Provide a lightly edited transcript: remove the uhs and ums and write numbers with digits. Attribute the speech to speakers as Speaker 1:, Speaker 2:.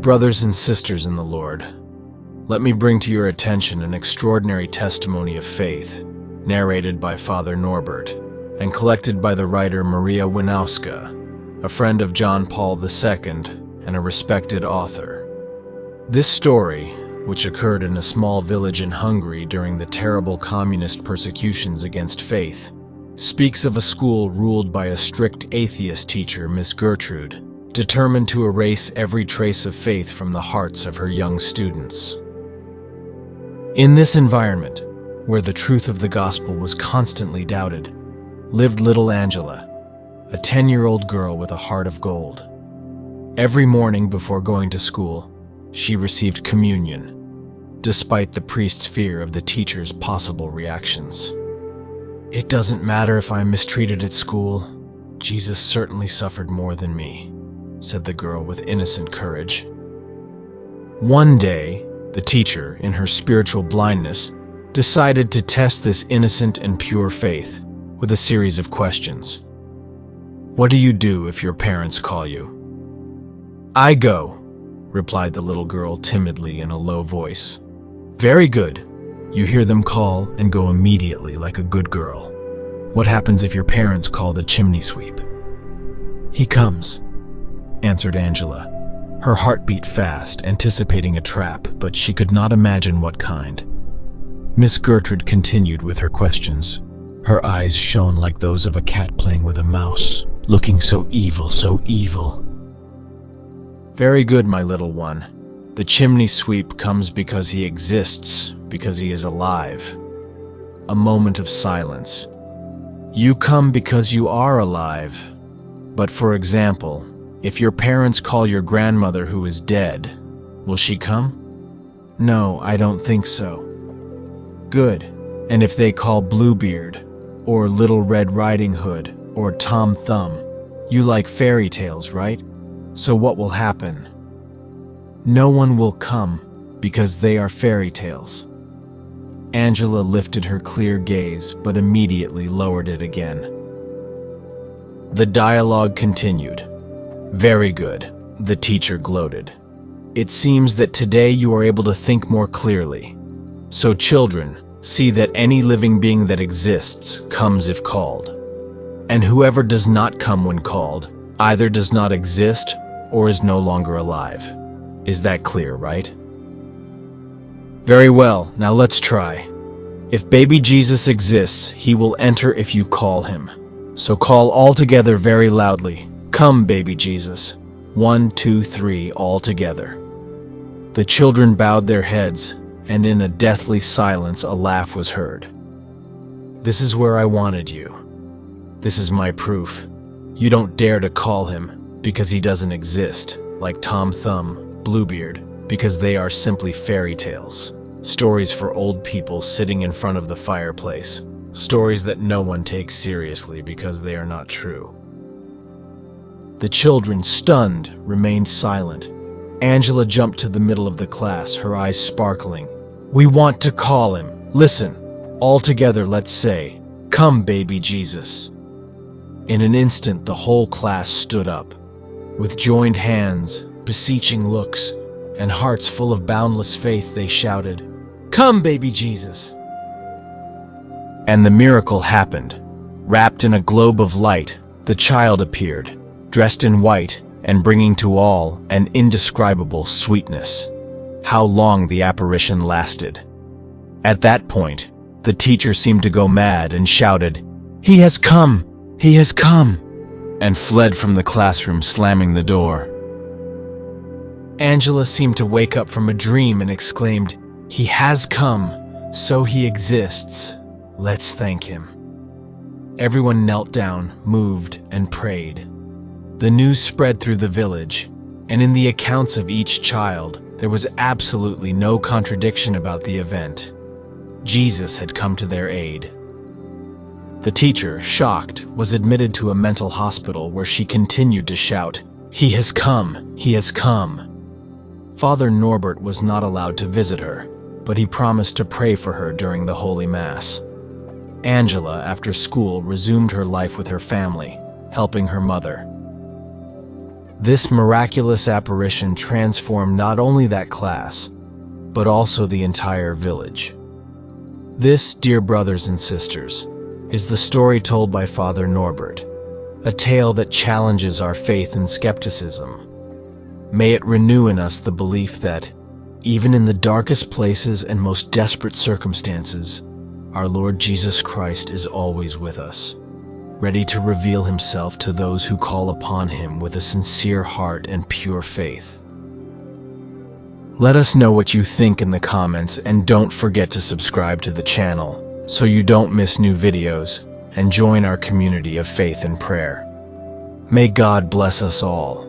Speaker 1: Brothers and sisters in the Lord, let me bring to your attention an extraordinary testimony of faith, narrated by Father Norbert, and collected by the writer Maria Winowska, a friend of John Paul II and a respected author. This story, which occurred in a small village in Hungary during the terrible communist persecutions against faith, speaks of a school ruled by a strict atheist teacher, Miss Gertrud, determined to erase every trace of faith from the hearts of her young students. In this environment, where the truth of the gospel was constantly doubted, lived little Angela, a 10-year-old girl with a heart of gold. Every morning before going to school, she received communion, despite the priest's fear of the teacher's possible reactions. "It doesn't matter if I'm mistreated at school. Jesus certainly suffered more than me," said the girl with innocent courage. One day, the teacher, in her spiritual blindness, decided to test this innocent and pure faith with a series of questions. "What do you do if your parents call you?" "I go," replied the little girl timidly in a low voice. "Very good. You hear them call and go immediately like a good girl. What happens if your parents call the chimney sweep?" "He comes," answered Angela. Her heart beat fast, anticipating a trap, but she could not imagine what kind. Miss Gertrude continued with her questions. Her eyes shone like those of a cat playing with a mouse, looking so evil, so evil. "Very good, my little one. The chimney sweep comes because he exists, because he is alive." A moment of silence. "You come because you are alive. But for example, if your parents call your grandmother who is dead, will she come?" "No, I don't think so." "Good. And if they call Bluebeard, or Little Red Riding Hood, or Tom Thumb, you like fairy tales, right? So what will happen?" "No one will come, because they are fairy tales." Angela lifted her clear gaze, but immediately lowered it again. The dialogue continued. "Very good," the teacher gloated. "It seems that today you are able to think more clearly. So children, see that any living being that exists comes if called. And whoever does not come when called either does not exist or is no longer alive. Is that clear, right?" "Very well, now let's try. If baby Jesus exists, he will enter if you call him. So call all together very loudly. Come, baby Jesus. 1, 2, 3, all together." The children bowed their heads, and in a deathly silence a laugh was heard. "This is where I wanted you. This is my proof. You don't dare to call him, because he doesn't exist, like Tom Thumb, Bluebeard, because they are simply fairy tales. Stories for old people sitting in front of the fireplace. Stories that no one takes seriously because they are not true." The children, stunned, remained silent. Angela jumped to the middle of the class, her eyes sparkling. "We want to call him. Listen. All together, let's say, 'Come, baby Jesus.'" In an instant, the whole class stood up. With joined hands, beseeching looks, and hearts full of boundless faith, they shouted, "Come, baby Jesus!" And the miracle happened. Wrapped in a globe of light, the child appeared, dressed in white and bringing to all an indescribable sweetness. How long the apparition lasted. At that point, the teacher seemed to go mad and shouted, "He has come! He has come!" and fled from the classroom, slamming the door. Angela seemed to wake up from a dream and exclaimed, "He has come, so he exists. Let's thank him." Everyone knelt down, moved, and prayed. The news spread through the village, and in the accounts of each child, there was absolutely no contradiction about the event. Jesus had come to their aid. The teacher, shocked, was admitted to a mental hospital where she continued to shout, "He has come! He has come!" Father Norbert was not allowed to visit her, but he promised to pray for her during the Holy Mass. Angela, after school, resumed her life with her family, helping her mother. This miraculous apparition transformed not only that class, but also the entire village. This, dear brothers and sisters, is the story told by Father Norbert, a tale that challenges our faith and skepticism. May it renew in us the belief that, even in the darkest places and most desperate circumstances, our Lord Jesus Christ is always with us, ready to reveal himself to those who call upon him with a sincere heart and pure faith. Let us know what you think in the comments, and don't forget to subscribe to the channel so you don't miss new videos and join our community of faith and prayer. May God bless us all.